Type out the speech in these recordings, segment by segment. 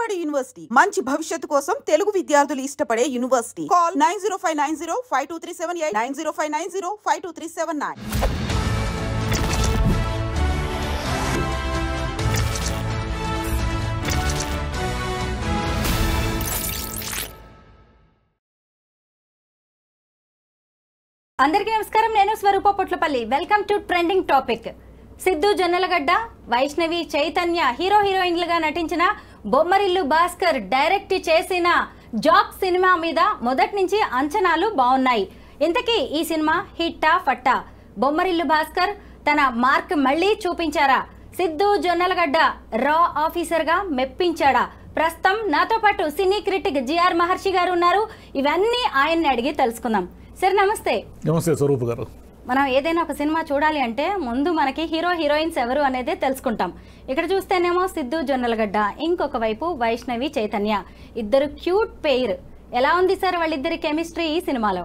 Vijayawada university మంచి భవిష్యత్తు కోసం తెలుగు విద్యార్థులు ఇష్టపడే యూనివర్సిటీ. కాల్ 9059052378 9059052379. అందరికీ నమస్కారం. నేను Swaroopa Potlapalli. Welcome to trending topic. Siddhu Jonnalagadda, Vaishnavi, Chaitanya hero హీరోయిన్లుగా నటించిన బొమ్మరిల్లు భాస్కర్ డైరెక్ట్ చేసిన జాక్ సినిమా మీద మొదటి నుంచి అంచనాలు బాగున్నాయి. ఇంతకీ ఈ సినిమా హిట్టా ఫట్టా? బొమ్మరిల్లు భాస్కర్ తన మార్క్ మళ్ళీ చూపించారా? సిద్ధు జొన్నలగడ్డ రా ఆఫీసర్గా మెప్పించాడా? ప్రస్తుతం నాతో పాటు సినీ క్రిటిక్ జిఆర్ మహర్షి గారు ఉన్నారు. ఇవన్నీ ఆయన్ని అడిగి తెలుసుకుందాం. సార్ నమస్తే. నమస్తే స్వరూప్ గారు. మనం ఏదైనా ఒక సినిమా చూడాలి అంటే ముందు మనకి హీరో హీరోయిన్స్ ఎవరు అనేది తెలుసుకుంటాం. ఇక్కడ చూస్తేనేమో సిద్ధు జొన్నలగడ్డ, ఇంకొక వైపు వైష్ణవి చైతన్య, ఇద్దరు క్యూట్ పెయిర్. ఎలా ఉంది సార్ వాళ్ళిద్దరి కెమిస్ట్రీ ఈ సినిమాలో?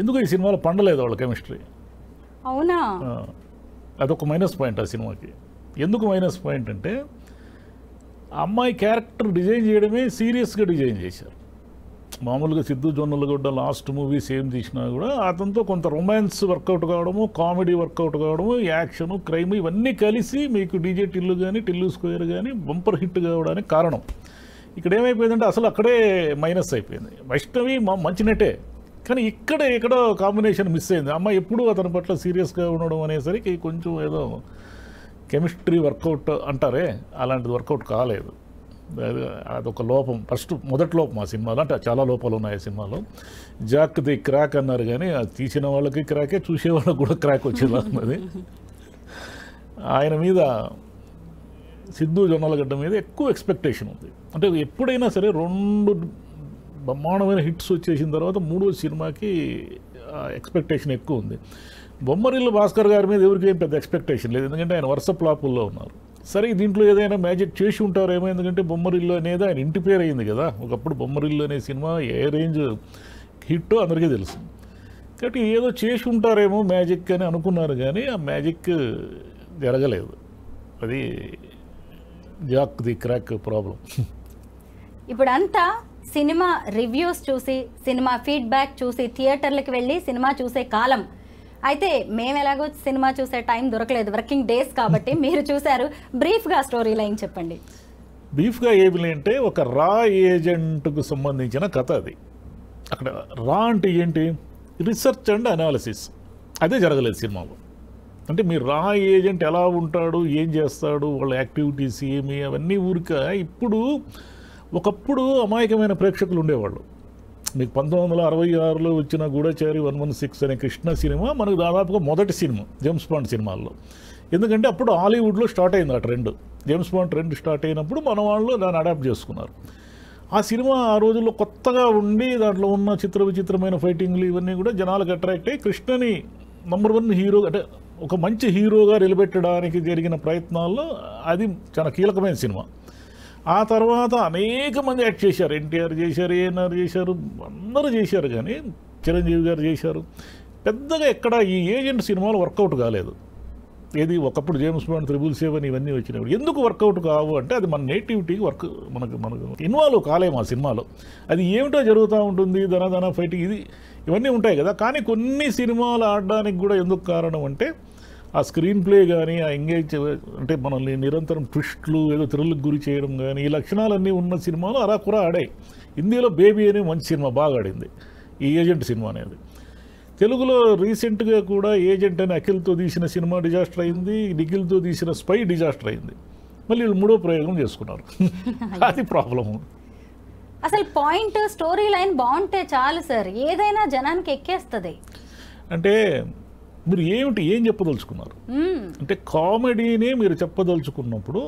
ఎందుకు ఈ సినిమాలో పండలేదు వాళ్ళ కెమిస్ట్రీ? అవునా? అదొక మైనస్ పాయింట్ ఆ సినిమాకి. ఎందుకు మైనస్ పాయింట్ అంటే అమ్మాయి క్యారెక్టర్ డిజైన్ చేయడమే సీరియస్గా డిజైన్ చేశారు. మామూలుగా Siddhu Jonnalagadda last movie same తీసినా కూడా అతనితో కొంత రొమాన్స్ వర్కౌట్ కావడము, కామెడీ వర్కౌట్ కావడము, యాక్షన్, క్రైమ్ ఇవన్నీ కలిసి మీకు డీజే టిల్లు కానీ టిల్లు స్క్వేర్ కానీ బంపర్ హిట్ కావడానికి కారణం. ఇక్కడ ఏమైపోయిందంటే అసలు అక్కడే మైనస్ అయిపోయింది. వైష్ణవి మంచి నటే, కానీ ఎక్కడో కాంబినేషన్ మిస్ అయింది. అమ్మాయి ఎప్పుడూ అతని పట్ల సీరియస్గా ఉండడం అనేసరికి కొంచెం ఏదో కెమిస్ట్రీ వర్కౌట్ అంటారే అలాంటిది వర్కౌట్ కాలేదు. అదొక లోపం, మొదటి లోపం ఆ సినిమాలో. అంటే చాలా లోపాలు ఉన్నాయి ఆ సినిమాలో. జాక్ ది క్రాక్ అన్నారు, కానీ అది తీసిన వాళ్ళకి క్రాకే, చూసే వాళ్ళకి కూడా క్రాక్ వచ్చేలా ఉన్నది. ఆయన మీద, సిద్ధు జొన్నలగడ్డ మీద ఎక్కువ ఎక్స్పెక్టేషన్ ఉంది. అంటే ఎప్పుడైనా సరే రెండు బ్రహ్మాండమైన హిట్స్ వచ్చేసిన తర్వాత మూడో సినిమాకి ఎక్స్పెక్టేషన్ ఎక్కువ ఉంది. బొమ్మరిల్లు భాస్కర్ గారి మీద ఎవరికి ఏం పెద్ద ఎక్స్పెక్టేషన్ లేదు, ఎందుకంటే ఆయన వరుస ఫ్లాపుల్లో ఉన్నారు. సరే దీంట్లో ఏదైనా మ్యాజిక్ చేసి ఉంటారేమో, ఎందుకంటే బొమ్మరిల్లు అనేది ఆయన ఇంటి పేరు అయింది కదా. ఒకప్పుడు బొమ్మరిల్లు అనే సినిమా ఏ రేంజ్ హిట్టో అందరికీ తెలుసు. కాబట్టి ఏదో చేసి ఉంటారేమో మ్యాజిక్ అని అనుకున్నారు, కానీ ఆ మ్యాజిక్ జరగలేదు. అది జాక్ ది క్రాక్ ప్రాబ్లం. ఇప్పుడంతా సినిమా రివ్యూస్ చూసి, సినిమా ఫీడ్బ్యాక్ చూసి థియేటర్లకు వెళ్ళి సినిమా చూసే కాలం. అయితే మేము ఎలాగో సినిమా చూసే టైం దొరకలేదు, వర్కింగ్ డేస్ కాబట్టి. మీరు చూశారు, బ్రీఫ్గా స్టోరీ లైన్ చెప్పండి. బ్రీఫ్గా ఏమి అంటే ఒక రా ఏజెంట్కు సంబంధించిన కథ అది. అక్కడ రా అంటే ఏంటి? Research and analysis. అదే జరగలేదు సినిమాలో. అంటే మీరు రా ఏజెంట్ ఎలా ఉంటాడు, ఏం చేస్తాడు, వాళ్ళ యాక్టివిటీస్ ఏమి, అవన్నీ ఊరిక. ఇప్పుడు ఒకప్పుడు అమాయకమైన ప్రేక్షకులు ఉండేవాళ్ళు. మీకు 1966లో వచ్చిన గూఢచారి 116 అనే కృష్ణ సినిమా మనకు దాదాపుగా మొదటి సినిమా జేమ్స్ బాండ్ సినిమాల్లో. ఎందుకంటే అప్పుడు హాలీవుడ్లో స్టార్ట్ అయింది ఆ trend. James bond trend start అయినప్పుడు మన వాళ్ళు దాన్ని అడాప్ట్ చేసుకున్నారు. ఆ సినిమా ఆ రోజుల్లో కొత్తగా ఉండి దాంట్లో ఉన్న విచిత్రమైన ఫైటింగ్లు ఇవన్నీ కూడా జనాలకు అట్రాక్ట్ అయ్యి కృష్ణని #1 హీరో, అంటే ఒక మంచి హీరోగా నిలబెట్టడానికి జరిగిన ప్రయత్నాల్లో అది చాలా కీలకమైన సినిమా. ఆ తర్వాత అనేక మంది యాక్ట్ చేశారు. ఎన్టీఆర్ చేశారు, ఏఎన్ఆర్ చేశారు, అందరూ చేశారు, కానీ చిరంజీవి గారు చేశారు. పెద్దగా ఎక్కడ ఈ ఏజెంట్ సినిమాలు వర్కౌట్ కాలేదు. ఏది ఒకప్పుడు జేమ్స్ బాండ్, 777 ఇవన్నీ వచ్చినప్పుడు ఎందుకు వర్కౌట్ కావు అంటే అది మన నేటివిటీకి మనకు ఇన్వాల్వ్ కాలేము ఆ సినిమాలో. అది ఏమిటో జరుగుతూ ఉంటుంది, ధన ఫైటింగ్ ఇవన్నీ ఉంటాయి కదా. కానీ కొన్ని సినిమాలు ఆడడానికి కూడా ఎందుకు కారణం అంటే ఆ స్క్రీన్ ప్లే కానీ, ఆ ఎంగేజ్, అంటే మనల్ని నిరంతరం ట్విస్ట్లు, ఏదో థ్రిల్కి గురి చేయడం కానీ, ఈ లక్షణాలన్నీ ఉన్న సినిమాలు అరాకురా ఆడాయి. హిందీలో బేబీ అనే మంచి సినిమా బాగా ఆడింది, ఈ ఏజెంట్ సినిమా అనేది. తెలుగులో రీసెంట్గా కూడా ఏజెంట్ అని అఖిల్తో తీసిన సినిమా డిజాస్టర్ అయింది, నిఖిల్తో తీసిన స్పై డిజాస్టర్ అయింది. మళ్ళీ వీళ్ళు మూడో ప్రయోగం చేసుకున్నారు. అది ప్రాబ్లము. అసలు పాయింట్, స్టోరీ లైన్ బాగుంటే చాలు సార్, ఏదైనా జనానికి ఎక్కేస్తుంది. అంటే మీరు ఏం చెప్పదలుచుకున్నారు అంటే కామెడీనే మీరు చెప్పదలుచుకున్నప్పుడు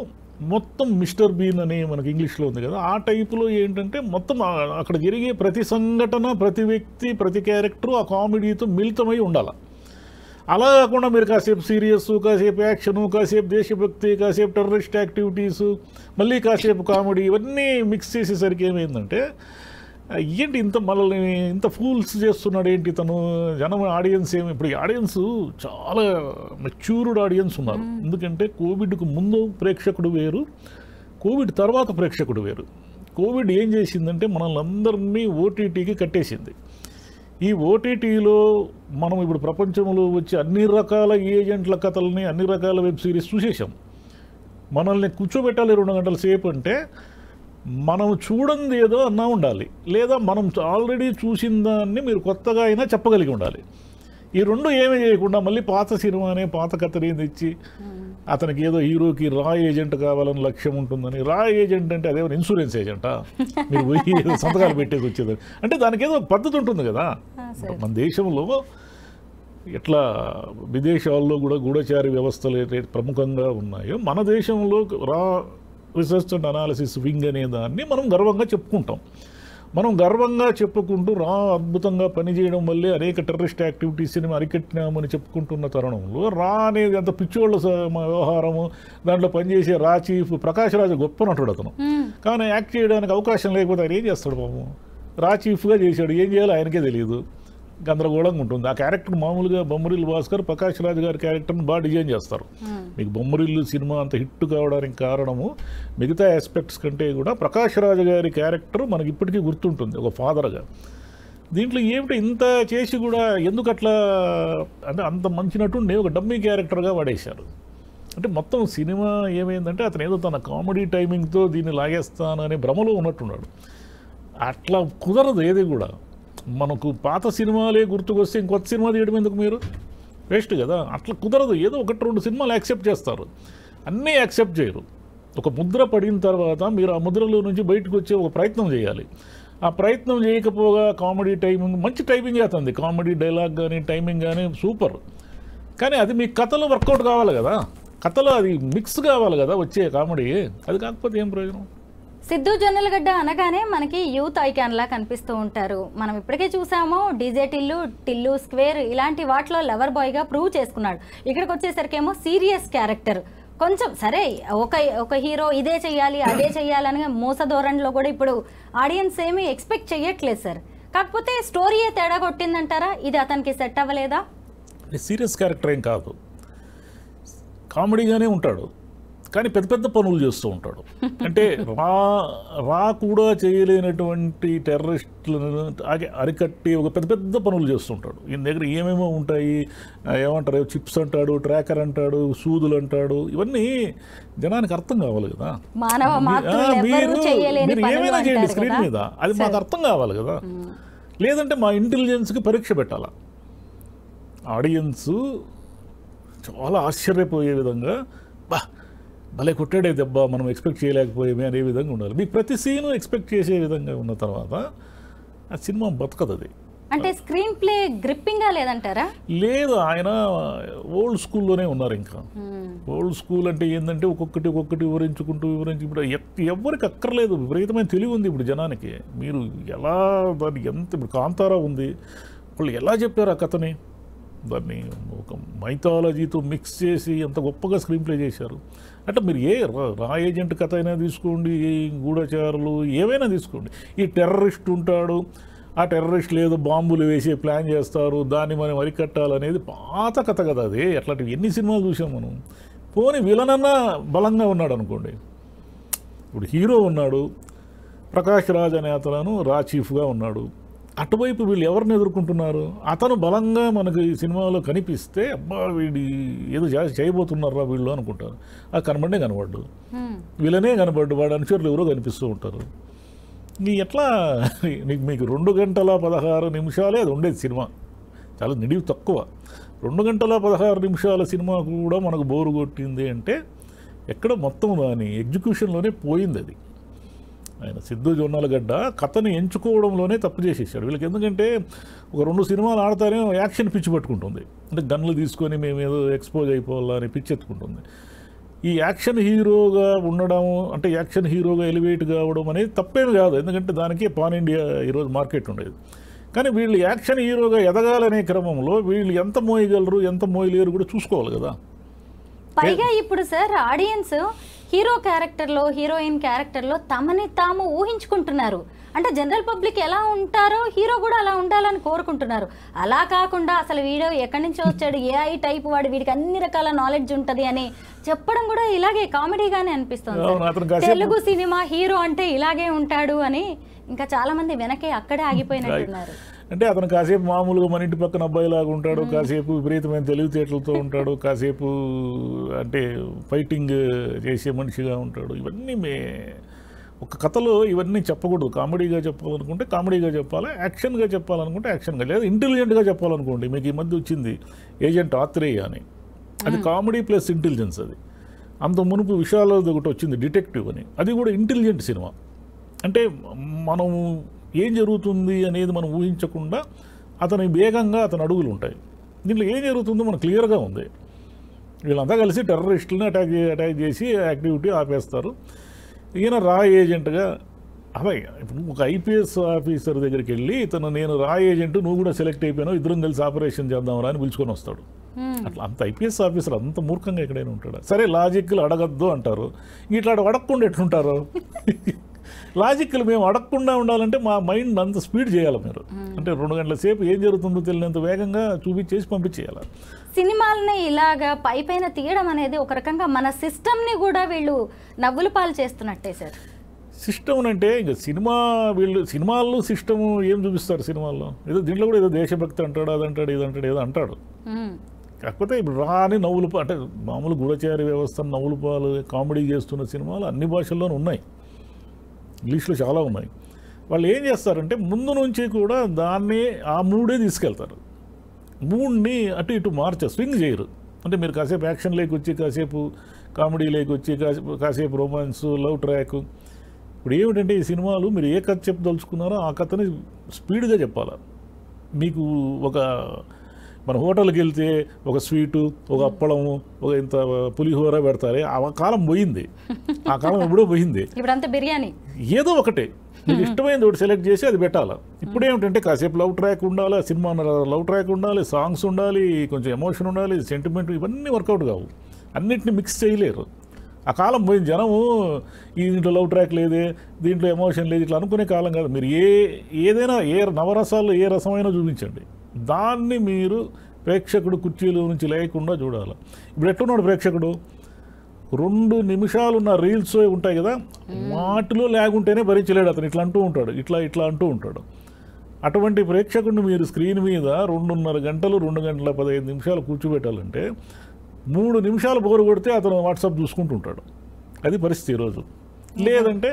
మొత్తం మిస్టర్ బీన్ అని మనకి ఇంగ్లీష్లో ఉంది కదా, ఆ టైపులో ఏంటంటే మొత్తం అక్కడ జరిగే ప్రతి సంఘటన, ప్రతి వ్యక్తి, ప్రతి క్యారెక్టరు ఆ కామెడీతో మిళితమై ఉండాలి. అలా కాకుండా మీరు కాసేపు సీరియస్, కాసేపు యాక్షను, కాసేపు దేశభక్తి, కాసేపు టెర్రరిస్ట్ యాక్టివిటీసు, మళ్ళీ కాసేపు కామెడీ, ఇవన్నీ మిక్స్ చేసేసరికి ఏమైందంటే ఏంటి మనల్ని ఇంత ఫూల్స్ చేస్తున్నాడు ఏంటి తను, జనం ఆడియన్స్ ఏమి. ఇప్పుడు ఈ ఆడియన్స్ చాలా మెచ్యూర్డ్ ఆడియన్స్ ఉన్నారు. ఎందుకంటే కోవిడ్కు ముందు ప్రేక్షకుడు వేరు, కోవిడ్ తర్వాత ప్రేక్షకుడు వేరు. కోవిడ్ ఏం చేసిందంటే మనల్ని అందరినీ ఓటీటీకి కట్టేసింది. ఈ ఓటీటీలో మనం ఇప్పుడు ప్రపంచంలో వచ్చి అన్ని రకాల ఏజెంట్ల కథల్ని, అన్ని రకాల వెబ్ సిరీస్ చూసేసాం. మనల్ని కూర్చోబెట్టాలి 2 గంటల సేపు అంటే మనం చూడంది ఏదో అన్నా ఉండాలి, లేదా మనం ఆల్రెడీ చూసిన దాన్ని మీరు కొత్తగా అయినా చెప్పగలిగి ఉండాలి. ఈ రెండు ఏమీ చేయకుండా మళ్ళీ పాత సినిమానే పాత కథని తెచ్చి అతనికి ఏదో హీరోకి రా ఏజెంట్ కావాలని లక్ష్యం ఉంటుందని. రా ఏజెంట్ అంటే అదేమో ఇన్సూరెన్స్ ఏజెంటా, మీరు పోయి సంతకాలు పెట్టేసి వచ్చేది అంటే దానికి ఏదో పద్ధతి ఉంటుంది కదా. మన దేశంలో ఎట్లా విదేశాల్లో కూడా గూఢచారి వ్యవస్థలు ఏదైతే ప్రముఖంగా ఉన్నాయో, మన దేశంలో రా రీసెర్చ్ అండ్ అనాలిసిస్ వింగ్ అనే దాన్ని మనం గర్వంగా చెప్పుకుంటాం. మనం గర్వంగా చెప్పుకుంటూ రా అద్భుతంగా పనిచేయడం వల్లే అనేక టెర్రరిస్ట్ యాక్టివిటీస్ని అరికట్టినామని చెప్పుకుంటున్న తరుణంలో రా అనేది అంత పిచ్చోళ్ళ వ్యవహారము, దాంట్లో పనిచేసే రా చీఫ్ ప్రకాష్ రాజ్ గొప్ప నటుడు అతను. కానీ యాక్ట్ చేయడానికి అవకాశం లేకపోతే ఆయన ఏం చేస్తాడు పాపం? రా చీఫ్గా చేశాడు, ఏం చేయాలో ఆయనకే తెలియదు, గందరగోళంగా ఉంటుంది. ఆ క్యారెక్టర్ మామూలుగా బొమ్మరిల్లు భాస్కర్ ప్రకాష్ రాజ్ గారి క్యారెక్టర్ని బాగా డిజైన్ చేస్తారు. మీకు బొమ్మరిల్లు సినిమా అంత హిట్ కావడానికి కారణము మిగతా ఆస్పెక్ట్స్ కంటే కూడా ప్రకాష్ రాజ్ గారి క్యారెక్టర్ మనకి ఇప్పటికీ గుర్తుంటుంది ఒక ఫాదర్గా. దీంట్లో ఏమిటి ఇంత చేసి కూడా ఎందుకు అట్లా అంటే అంత మంచి నటుండి ఒక డమ్మీ క్యారెక్టర్గా వాడేశారు. అంటే మొత్తం సినిమా ఏమైందంటే అతను ఏదో తన కామెడీ టైమింగ్తో దీన్ని లాగేస్తాననే భ్రమలో ఉన్నట్టున్నాడు. అట్లా కుదరదు ఏది కూడా. మనకు పాత సినిమాలే గుర్తుకొస్తే ఇంకొత్త సినిమా తీయడం ఎందుకు? మీరు వేస్ట్ కదా. అట్లా కుదరదు. ఏదో 1-2 సినిమాలు యాక్సెప్ట్ చేస్తారు, అన్నీ యాక్సెప్ట్ చేయరు. ఒక ముద్ర పడిన తర్వాత మీరు ఆ ముద్రలో నుంచి బయటకు వచ్చే ఒక ప్రయత్నం చేయాలి. ఆ ప్రయత్నం చేయకపోగా కామెడీ టైమింగ్, మంచి టైమింగ్ అవుతుంది, కామెడీ డైలాగ్ కానీ టైమింగ్ కానీ సూపర్. కానీ అది మీ కథలో వర్కౌట్ కావాలి కదా, కథలో అది మిక్స్ కావాలి కదా వచ్చే కామెడీ. అది కాకపోతే ఏం ప్రయోజనం? సిద్ధు జొన్నలగడ్డ అనగానే మనకి యూత్ ఐకాన్ లా కనిపిస్తూ ఉంటారు. మనం ఇప్పటికే చూసాము డీజే టిల్లు స్క్వేర్ ఇలాంటి వాటిలో లవర్ బాయ్గా ప్రూవ్ చేసుకున్నాడు. ఇక్కడికి వచ్చేసరికేమో సీరియస్ క్యారెక్టర్. కొంచెం సరే ఒక హీరో ఇదే చెయ్యాలి అదే చెయ్యాలని మోస ధోరణిలో కూడా ఇప్పుడు ఆడియన్స్ ఏమీ ఎక్స్పెక్ట్ చెయ్యట్లేదు సార్. కాకపోతే స్టోరీయే తేడా కొట్టిందంటారా? ఇది అతనికి సెట్ అవ్వలేదా? సీరియస్ క్యారెక్టర్ ఏం కాదు, కామెడీగానే ఉంటాడు, కానీ పెద్ద పెద్ద పనులు చేస్తూ ఉంటాడు. అంటే రా కూడా చేయలేనటువంటి టెర్రరిస్టులను అరికట్టి ఒక పెద్ద పెద్ద పనులు చేస్తుంటాడు. ఈయన దగ్గర ఏమేమో ఉంటాయి, ఏమంటారు, చిప్స్ అంటాడు, ట్రాకర్ అంటాడు, సూదులు అంటాడు. ఇవన్నీ జనానికి అర్థం కావాలి కదా. మీరు ఏమైనా చేయండి స్క్రీన్ మీద, అది మాకు అర్థం కావాలి కదా. లేదంటే మా ఇంటెలిజెన్స్కి పరీక్ష పెట్టాలా. ఆడియన్స్ చాలా ఆశ్చర్యపోయే విధంగా భలే కొట్టాడే దెబ్బ, మనం ఎక్స్పెక్ట్ చేయలేకపోయామే అనే విధంగా ఉండాలి. మీకు ప్రతి సీను ఎక్స్పెక్ట్ చేసే విధంగా ఉన్న తర్వాత ఆ సినిమా బతకదు. అది అంటే స్క్రీన్ ప్లే గ్రిప్పింగ్గా లేదంటారా? లేదు, ఆయన ఓల్డ్ స్కూల్లోనే ఉన్నారు. ఇంకా ఓల్డ్ స్కూల్ అంటే ఏంటంటే ఒక్కొక్కటి వివరించుకుంటూ ఇప్పుడు ఎవరికి అక్కర్లేదు, విపరీతమైన తెలివి ఉంది ఇప్పుడు జనానికి. మీరు ఎలా దాన్ని ఎంత, ఇప్పుడు కాంతారా ఉంది, వాళ్ళు ఎలా చెప్పారు ఆ కథని, దాన్ని ఒక మైథాలజీతో మిక్స్ చేసి ఎంత గొప్పగా స్క్రీన్ ప్లే చేశారు. అంటే మీరు రా ఏజెంట్ కథ అయినా తీసుకోండి, గూఢచారులు ఏమైనా తీసుకోండి, ఈ టెర్రరిస్ట్ ఉంటాడు, ఆ టెర్రరిస్ట్ లేదు బాంబులు వేసి ప్లాన్ చేస్తారు, దాన్ని మనం అరికట్టాలనేది పాత కథ కదా అది. అట్లాంటివి ఎన్ని సినిమాలు చూసాం మనం. పోనీ విలనన్నా బలంగా ఉన్నాడు అనుకోండి. ఇప్పుడు హీరో ఉన్నాడు, ప్రకాష్ రాజ్ అనే అతను రా చీఫ్గా ఉన్నాడు. అటువైపు వీళ్ళు ఎవరిని ఎదుర్కొంటున్నారు? అతను బలంగా మనకు ఈ సినిమాలో కనిపిస్తే అబ్బా వీడి ఏదో చేయబోతున్నారా వీళ్ళు అనుకుంటారు. ఆ కనబడే కనబడ్డు, వీళ్ళనే కనబడ్డు, వాడు అనుచరులు ఎవరో కనిపిస్తూ ఉంటారు. ఎట్లా మీకు 2 గంటల 16 నిమిషాలే అది ఉండేది సినిమా, చాలా నిడివి తక్కువ. 2 గంటల 16 నిమిషాల సినిమా కూడా మనకు బోరు కొట్టింది అంటే ఎక్కడ మొత్తం దాని ఎగ్జిక్యూషన్లోనే పోయింది. అది ఆయన సిద్ధు జొన్నలగడ్డ కథని ఎంచుకోవడంలోనే తప్పు చేసేసాడు వీళ్ళకి. ఎందుకంటే ఒక 2 సినిమాలు ఆడతానే యాక్షన్ పిచ్చి పట్టుకుంటుంది, అంటే గన్లు తీసుకొని మేము ఏదో ఎక్స్పోజ్ అయిపోవాలని పిచ్చి ఎత్తుకుంటుంది. ఈ యాక్షన్ హీరోగా ఉండడం అంటే యాక్షన్ హీరోగా ఎలివేట్ కావడం అనేది తప్పేమి కాదు, ఎందుకంటే దానికి పాన్ ఇండియా ఈరోజు మార్కెట్ ఉండేది. కానీ వీళ్ళు యాక్షన్ హీరోగా ఎదగాలనే క్రమంలో వీళ్ళు ఎంత మోయగలరు ఎంత మోయలేరు కూడా చూసుకోవాలి కదా. పైగా ఇప్పుడు సార్ ఆడియన్స్ హీరో క్యారెక్టర్లో హీరోయిన్ క్యారెక్టర్లో తమని తాము ఊహించుకుంటున్నారు. అంటే జనరల్ పబ్లిక్ ఎలా ఉంటారో హీరో కూడా అలా ఉండాలని కోరుకుంటున్నారు. అలా కాకుండా అసలు వీడియో ఎక్కడి నుంచి వచ్చాడు, ఏఐ టైప్ వాడు, వీడికి అన్ని రకాల నాలెడ్జ్ ఉంటుంది అని చెప్పడం కూడా ఇలాగే కామెడీగానే అనిపిస్తుంది. తెలుగు సినిమా హీరో అంటే ఇలాగే ఉంటాడు అని ఇంకా చాలా మంది వెనకే అక్కడే ఆగిపోయినట్టున్నారు. అంటే అతను కాసేపు మామూలుగా మన ఇంటి పక్కన అబ్బాయిలాగా ఉంటాడు, కాసేపు విపరీతమైన తెలివితేటలతో ఉంటాడు, కాసేపు అంటే ఫైటింగ్ చేసే మనిషిగా ఉంటాడు. ఇవన్నీ ఒక కథలో ఇవన్నీ చెప్పకూడదు. కామెడీగా చెప్పాలనుకుంటే కామెడీగా చెప్పాలి, యాక్షన్గా చెప్పాలనుకుంటే యాక్షన్గా, లేదా ఇంటెలిజెంట్గా చెప్పాలనుకోండి. మీకు ఈ మధ్య వచ్చింది ఏజెంట్ ఆత్రేయ అని, అది కామెడీ ప్లస్ ఇంటెలిజెన్స్. అది అంత మునుపు విషయాలది ఒకటి వచ్చింది డిటెక్టివ్ అని, అది కూడా ఇంటెలిజెంట్ సినిమా. అంటే మనం ఏం జరుగుతుంది అనేది మనం ఊహించకుండా అతని వేగంగా అతని అడుగులు ఉంటాయి. దీంట్లో ఏం జరుగుతుందో మనకు క్లియర్గా ఉంది. వీళ్ళంతా కలిసి టెర్రరిస్టులని అటాక్ చేసి యాక్టివిటీ ఆపేస్తారు. ఈయన రా ఏజెంట్గా అలాగే ఇప్పుడు ఒక ఐపీఎస్ ఆఫీసర్ దగ్గరికి వెళ్ళి ఇతను నేను రా ఏజెంట్, నువ్వు కూడా సెలెక్ట్ అయిపోయినావు, ఇద్దరం కలిసి ఆపరేషన్ చేద్దామరా అని పిలుచుకొని వస్తాడు. అట్లా అంత ఐపీఎస్ ఆఫీసర్ అంత మూర్ఖంగా ఎక్కడైనా ఉంటాడు? సరే లాజిక్లు అడగద్దు అంటారు, ఇట్లా అడగకుండా ఎట్లుంటారు? లాజిక్లు మేము అడగకుండా ఉండాలంటే మా మైండ్ అంత స్పీడ్ చేయాలి మీరు. అంటే 2 గంటల సేపు ఏం జరుగుతుందో తెలియనంత వేగంగా చూపించేసి పంపించేయాలి. సినిమాలని ఇలాగా పైన తీయడం అనేది ఒక రకంగా మన సిస్టమ్ని కూడా వీళ్ళు నవ్వులు పాలు చేస్తున్నట్టే సార్. సిస్టమ్ అంటే ఇంకా సినిమాల్లో సిస్టమ్ ఏం చూపిస్తారు సినిమాల్లో? ఏదో దీంట్లో కూడా ఏదో దేశభక్తి అంటాడు, అదంటాడు, ఇదంటాడు, ఏదో అంటాడు. కాకపోతే ఇప్పుడు రాని నవ్వులు అంటే మామూలు గూఢచారి వ్యవస్థ నవ్వులు పాలు కామెడీ చేస్తున్న సినిమాలు అన్ని భాషల్లోనూ ఉన్నాయి, ఇంగ్లీష్లో చాలా ఉన్నాయి. వాళ్ళు ఏం చేస్తారంటే ముందు నుంచి కూడా దాన్ని ఆ మూడే తీసుకెళ్తారు. మూడ్ని అటు ఇటు స్వింగ్ చేయరు. అంటే మీరు కాసేపు యాక్షన్ లేకొచ్చి, కాసేపు కామెడీ లేకొచ్చి, కాసేపు రొమాన్స్, లవ్ ట్రాక్. ఇప్పుడు ఏమిటంటే ఈ సినిమాలు మీరు ఏ కథ చెప్పదలుచుకున్నారో ఆ కథని స్పీడ్గా చెప్పాలి. మీకు మన హోటల్కి వెళ్తే ఒక స్వీటు, ఒక అప్పడము, ఒక ఇంత పులిహోర పెడతారే, ఆ కాలం పోయింది. ఆ కాలం ఎప్పుడో పోయింది. ఇప్పుడంతా బిర్యానీ. ఏదో ఒకటే మీకు ఇష్టమైనది ఒకటి సెలెక్ట్ చేసి అది పెట్టాలి. ఇప్పుడు ఏమిటంటే కాసేపు లవ్ ట్రాక్ ఉండాలి, సినిమా లవ్ ట్రాక్ ఉండాలి, సాంగ్స్ ఉండాలి, కొంచెం ఎమోషన్ ఉండాలి, సెంటిమెంట్, ఇవన్నీ వర్కౌట్ కావు. అన్నింటినీ మిక్స్ చేయలేరు. ఆ కాలం పోయింది. జనము దీంట్లో లవ్ ట్రాక్ లేదే, దీంట్లో ఎమోషన్ లేదు, ఇట్లా అనుకునే కాలం కాదు. మీరు ఏదైనా నవరసాల్లో ఏ రసమైనా చూపించండి, దాన్ని మీరు ప్రేక్షకుడు కుర్చీలో నుంచి లేకుండా చూడాలి. ఇప్పుడు ఎట్టున్నాడు ప్రేక్షకుడు? 2 నిమిషాలున్న రీల్స్ ఉంటాయి కదా, వాటిలో లేకుంటేనే భరించలేడు అతను. ఇట్లా అంటూ ఉంటాడు, ఇట్లా అంటూ ఉంటాడు. అటువంటి ప్రేక్షకుడిని మీరు స్క్రీన్ మీద 2.5 గంటలు, 2 గంటల 15 నిమిషాలు కూర్చోబెట్టాలంటే 3 నిమిషాలు బోరు కొడితే అతను వాట్సాప్ చూసుకుంటూ ఉంటాడు. అది పరిస్థితి ఈరోజు. లేదంటే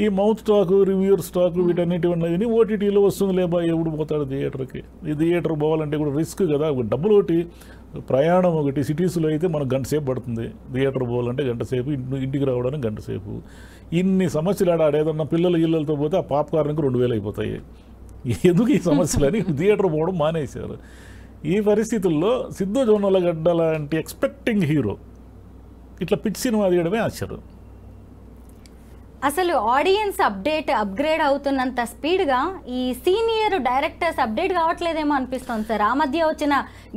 ఈ మౌత్ స్టాక్, రివ్యూర్ స్టాక్, వీటన్నిటివన్నీ ఓటీటీలో వస్తుంది. లేబా ఎవడు పోతాడు థియేటర్కి? ఈ థియేటర్ పోవాలంటే కూడా రిస్క్ కదా. డబ్బులు ఒకటి, ప్రయాణం ఒకటి. సిటీస్లో అయితే మనకు గంట సేపు పడుతుంది, థియేటర్ పోవాలంటే గంట సేపు, ఇంటికి రావడానికి గంట సేపు. ఇన్ని సమస్యలు ఏదన్నా ఇళ్ళతో పోతే ఆ పాప్కార్న్కి 2000 అయిపోతాయి. ఎందుకు ఈ సమస్యలని థియేటర్ పోవడం మానేశారు. ఈ పరిస్థితుల్లో సిద్ధు జొన్నలగడ్డ లాంటి ఎక్స్పెక్టింగ్ హీరో ఇట్లా పిచ్చి సినిమా తీయడమే ఆశ్చర్యం. అసలు ఆడియన్స్ అప్గ్రేడ్ అవుతున్నంత స్పీడ్గా ఈ సీనియర్ డైరెక్టర్స్ అప్డేట్ కావట్లేదేమో అనిపిస్తుంది సార్. ఆ మధ్య వచ్చిన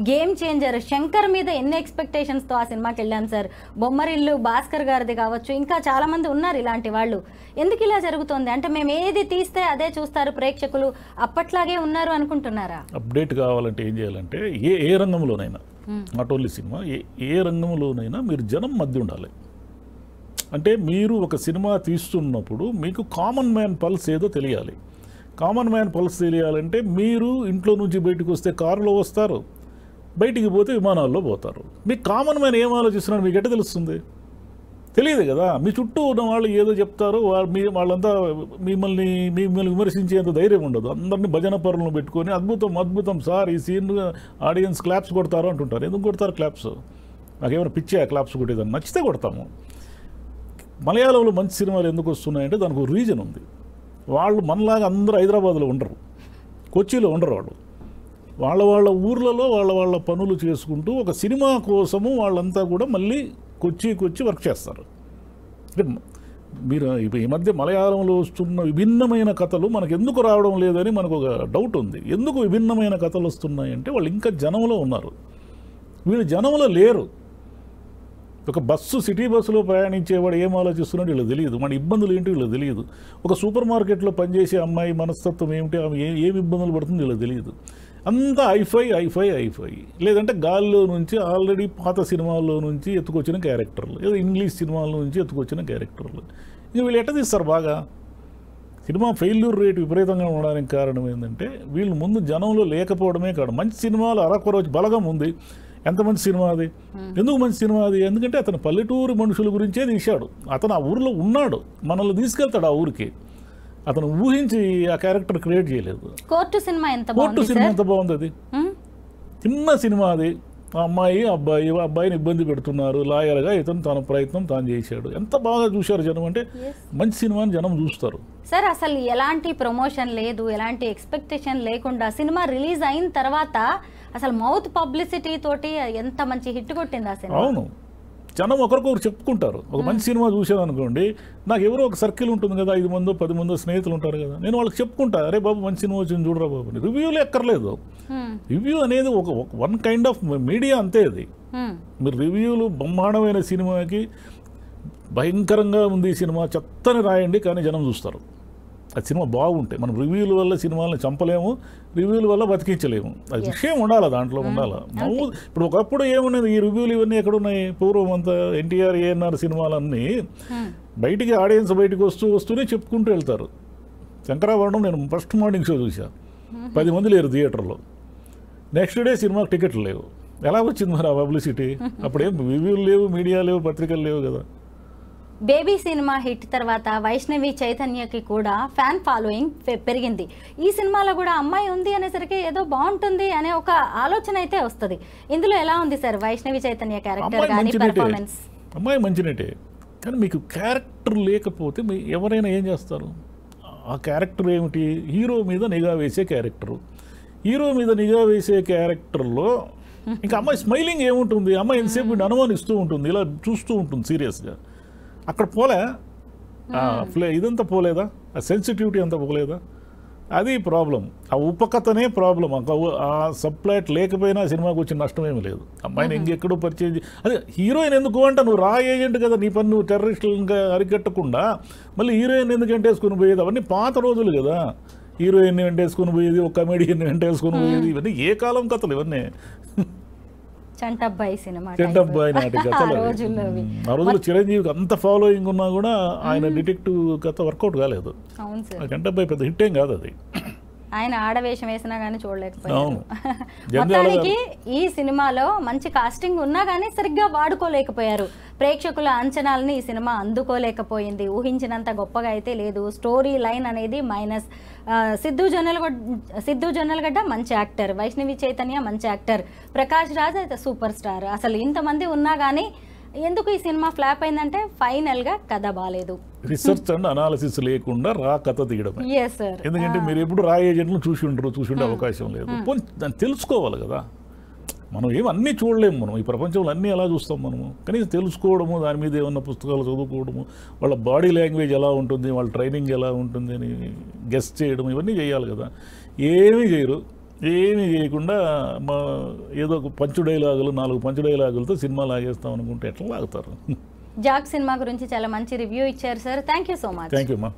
గేమ్ చేంజర్ శంకర్ మీద ఎన్ని ఎక్స్పెక్టేషన్స్తో ఆ సినిమాకి వెళ్ళాం సార్. బొమ్మరిల్లు భాస్కర్ గారిది కావచ్చు, ఇంకా చాలామంది ఉన్నారు ఇలాంటి వాళ్ళు. ఎందుకు ఇలా జరుగుతుంది? అంటే మేము ఏది తీస్తే అదే చూస్తారు ప్రేక్షకులు, అప్పట్లాగే ఉన్నారు అనుకుంటున్నారా? అప్డేట్ కావాలంటే ఏం చేయాలంటే ఏ రంగంలోనైనా, నాట్ ఓన్లీ సినిమా, ఏ రంగంలోనైనా మీరు జనం మధ్య ఉండాలి. అంటే మీరు ఒక సినిమా తీస్తున్నప్పుడు మీకు కామన్ మ్యాన్ పల్స్ ఏదో తెలియాలి. కామన్ మ్యాన్ పల్స్ తెలియాలంటే మీరు ఇంట్లో నుంచి బయటకు వస్తే కారులో వస్తారు, బయటికి పోతే విమానాల్లో పోతారు. మీకు కామన్ మ్యాన్ ఏం ఆలోచిస్తున్నాడు మీకు ఎట్ట తెలుస్తుంది? తెలియదు కదా. మీ చుట్టూ ఉన్న వాళ్ళు ఏదో చెప్తారు, వాళ్ళంతా మిమ్మల్ని విమర్శించేంత ధైర్యం ఉండదు. అందరినీ భజన పరులను పెట్టుకొని అద్భుతం సార్ ఈ సీన్ ఆడియన్స్ క్లాప్స్ కొడతారు అంటుంటారు. ఎందుకు కొడతారు క్లాప్స్? నాకేమైనా పిచ్చా క్లాప్స్ కొట్టేదాన్ని? నచ్చితే కొడతాము. మలయాళంలో మంచి సినిమాలు ఎందుకు వస్తున్నాయంటే దానికి ఒక రీజన్ ఉంది. వాళ్ళు మనలాగా అందరూ హైదరాబాద్లో ఉండరు, కొచ్చిలో ఉండరు. వాళ్ళ ఊర్లలో వాళ్ళ పనులు చేసుకుంటూ ఒక సినిమా కోసము వాళ్ళంతా కూడా మళ్ళీ కొచ్చి వర్క్ చేస్తారు. అంటే మీరు ఈ మధ్య మలయాళంలో వస్తున్న విభిన్నమైన కథలు మనకు ఎందుకు రావడం లేదని మనకు ఒక డౌట్ ఉంది. ఎందుకు విభిన్నమైన కథలు వస్తున్నాయంటే వాళ్ళు ఇంకా జనంలో ఉన్నారు, వీళ్ళు జనంలో లేరు. ఒక బస్సు సిటీ బస్సులో ప్రయాణించేవాడు ఏం ఆలోచిస్తున్నాడు వీళ్ళకి తెలియదు, మన ఇబ్బందులు ఏంటి వీళ్ళకి తెలియదు. ఒక సూపర్ మార్కెట్లో పనిచేసే అమ్మాయి మనస్తత్వం ఏమిటి, ఆమె ఏమి ఇబ్బందులు పడుతుంది వీళ్ళకి తెలియదు. అంతా ఐఫై ఐఫై ఐఫై, లేదంటే గాల్లో నుంచి ఆల్రెడీ పాత సినిమాల్లో నుంచి ఎత్తుకొచ్చిన క్యారెక్టర్లు, లేదా ఇంగ్లీష్ సినిమాల నుంచి ఎత్తుకొచ్చిన క్యారెక్టర్లు. ఇంకా వీళ్ళు ఎట్ట తీస్తారు బాగా? సినిమా ఫెయిల్యూర్ రేట్ విపరీతంగా ఉండడానికి కారణం ఏంటంటే వీళ్ళు ముందు జనంలో లేకపోవడమే కాదు. మంచి సినిమాలు అరకొరోజు బలగం ఉంది, ఎంత మంచి సినిమా అది. ఎందుకు మంచి సినిమా అది? ఎందుకంటే అతను పల్లెటూరు మనుషుల గురించే తీశాడు. అతను ఆ ఊరిలో ఉన్నాడు, మనల్ని తీసుకెళ్తాడు ఆ ఊరికి. అతను ఊహించి ఆ క్యారెక్టర్ క్రియేట్ చేయలేదు. కోర్టు సినిమా ఎంత బాగుంది, అది చిన్న సినిమా. అది ఆ అబ్బాయిని ఇబ్బంది పెడుతున్నారు, లాయర్గా ఇతను తన ప్రయత్నం తాను చేశాడు. ఎంత బాగా చూశారు జనం, అంటే మంచి సినిమాని జనం చూస్తారు. సార్ అసలు ఎలాంటి ప్రమోషన్ లేదు, ఎలాంటి ఎక్స్పెక్టేషన్ లేకుండా సినిమా రిలీజ్ అయిన తర్వాత అసలు మౌత్ పబ్లిసిటీ తోటి ఎంత మంచి హిట్ కొట్టింది ఆ సినిమా. అవును, జనం ఒకరికొకరు చెప్పుకుంటారు. ఒక మంచి సినిమా చూసాను అనుకోండి, నాకు ఎవరో ఒక సర్కిల్ ఉంటుంది కదా, 5 మందో 10 మందో స్నేహితులు ఉంటారు కదా, నేను వాళ్ళకి చెప్పుకుంటా, అరే బాబు మంచి సినిమా వచ్చింది చూడరా బాబు. రివ్యూలు ఎక్కర్లేదు. రివ్యూ అనేది ఒక వన్ కైండ్ ఆఫ్ మీడియా, అంతే. అది మీరు రివ్యూలు బ్రహ్మాండమైన సినిమాకి భయంకరంగా ఉంది ఈ సినిమా చెత్తని రాయండి, కానీ జనం చూస్తారు. అది సినిమా బాగుంటే. మనం రివ్యూల వల్ల సినిమాలను చంపలేము, రివ్యూల వల్ల బతికించలేము. అది విషయం ఉండాలి, దాంట్లో ఉండాలి. ఇప్పుడు ఒకప్పుడు ఏమున్నది, ఈ రివ్యూలు ఇవన్నీ ఎక్కడున్నాయి? పూర్వం అంతా ఎన్టీఆర్ ఏఎన్ఆర్ సినిమాలన్నీ బయటికి ఆడియన్స్ బయటికి వస్తూనే చెప్పుకుంటూ వెళ్తారు. శంకరాభరణం నేను ఫస్ట్ మార్నింగ్ షో చూశాను, 10 మంది లేరు థియేటర్లో. నెక్స్ట్ డే సినిమాకి టికెట్లు లేవు. ఎలా వచ్చింది మరి ఆ పబ్లిసిటీ? అప్పుడేం రివ్యూలు లేవు, మీడియా లేవు, పత్రికలు లేవు కదా. బేబీ సినిమా హిట్ తర్వాత వైష్ణవి చైతన్యకి కూడా ఫ్యాన్ ఫాలోయింగ్ పెరిగింది. ఈ సినిమాలో కూడా అమ్మాయి ఉంది అనేసరికి ఏదో బాగుంటుంది అనే ఒక ఆలోచన అయితే వస్తుంది. ఇందులో ఎలా ఉంది సార్ వైష్ణవి చైతన్య క్యారెక్టర్ కానీ పర్ఫార్మెన్స్? అమ్మాయి మంచినట్టే, కానీ మీకు క్యారెక్టర్ లేకపోతే ఎవరైనా ఏం చేస్తారు? ఆ క్యారెక్టర్ ఏమిటి? హీరో మీద నిఘా వేసే క్యారెక్టరు. హీరో మీద నిఘా వేసే క్యారెక్టర్లో ఇంకా అమ్మాయి స్మైలింగ్ ఏముంటుంది? అమ్మాయి ఎంతసేపు అనుమానిస్తూ ఉంటుంది, ఇలా చూస్తూ ఉంటుంది సీరియస్గా. అక్కడ పోలే, ఇదంతా పోలేదా? ఆ సెన్సిటివిటీ అంతా పోలేదా? అది ప్రాబ్లం. ఆ ఉపకథనే ప్రాబ్లం. ఆ సబ్ప్లాట్ లేకపోయినా సినిమాకి వచ్చిన నష్టమేమీ లేదు. అమ్మాయిని ఇంకెక్కడో పరిచయం అదే హీరోయిన్ ఎందుకు అంటే, నువ్వు రా ఏజెంట్ కదా, నీ పని నువ్వు టెర్రరిస్టులను అరికట్టకుండా మళ్ళీ హీరోయిన్ ఎందుకు వెంటేసుకుని పోయేది? అవన్నీ పాత రోజులు కదా. హీరోయిన్ని వెంటేసుకుని పోయేది, ఒక కమెడియన్ని వెంటేసుకుని పోయేది, ఇవన్నీ ఏ కాలం కథలు ఇవన్నీ. చంటబ్బాయి సినిమా, చంటబ్బాయి నాటి కథలు. ఆ రోజుల్లో చిరంజీవికి అంత ఫాలోయింగ్ ఉన్నా కూడా ఆయన డిటెక్టివ్ కథ వర్కౌట్ కాలేదు. చంటబ్బాయి పెద్ద హిట్ ఏం కాదు అది. ఆయన ఆడవేషం వేసినా కానీ చూడలేకపోయారు. మొత్తానికి ఈ సినిమాలో మంచి కాస్టింగ్ ఉన్నా కానీ సరిగ్గా వాడుకోలేకపోయారు. ప్రేక్షకుల అంచనాలని ఈ సినిమా అందుకోలేకపోయింది. ఊహించినంత గొప్పగా అయితే లేదు. స్టోరీ లైన్ అనేది మైనస్. సిద్ధు జొన్నలగడ్డ మంచి యాక్టర్, వైష్ణవి చైతన్య మంచి యాక్టర్, ప్రకాష్ రాజ్ అయితే సూపర్ స్టార్. అసలు ఇంతమంది ఉన్నా కానీ ఎందుకు ఈ సినిమా ఫ్లాప్ అయిందంటే ఫైనల్గా కథ బాగాలేదు. రిసర్చ్ అండ్ అనాలిసిస్ లేకుండా రా కథ తీయడం. ఎందుకంటే మీరు ఎప్పుడు రా ఏజెంట్లను చూసి అవకాశం లేదు. దాన్ని తెలుసుకోవాలి కదా. మనం అన్నీ చూడలేము. మనం ఈ ప్రపంచంలో అన్నీ ఎలా చూస్తాం మనము? కనీసం తెలుసుకోవడము, దాని మీద ఏమన్నా పుస్తకాలు చదువుకోవడము, వాళ్ళ బాడీ లాంగ్వేజ్ ఎలా ఉంటుంది, వాళ్ళ ట్రైనింగ్ ఎలా ఉంటుంది అని గెస్ చేయడం, ఇవన్నీ చేయాలి కదా. ఏమీ చేయరు. ఏమీ చేయకుండా ఏదో ఒక పంచు డైలాగులు, 4 పంచు డైలాగులతో సినిమా లాగేస్తాం అనుకుంటే ఎట్లా లాగుతారు? జాక్ సినిమా గురించి చాలా మంచి రివ్యూ ఇచ్చారు sir. Thank you so much. Thank you అమ్మా.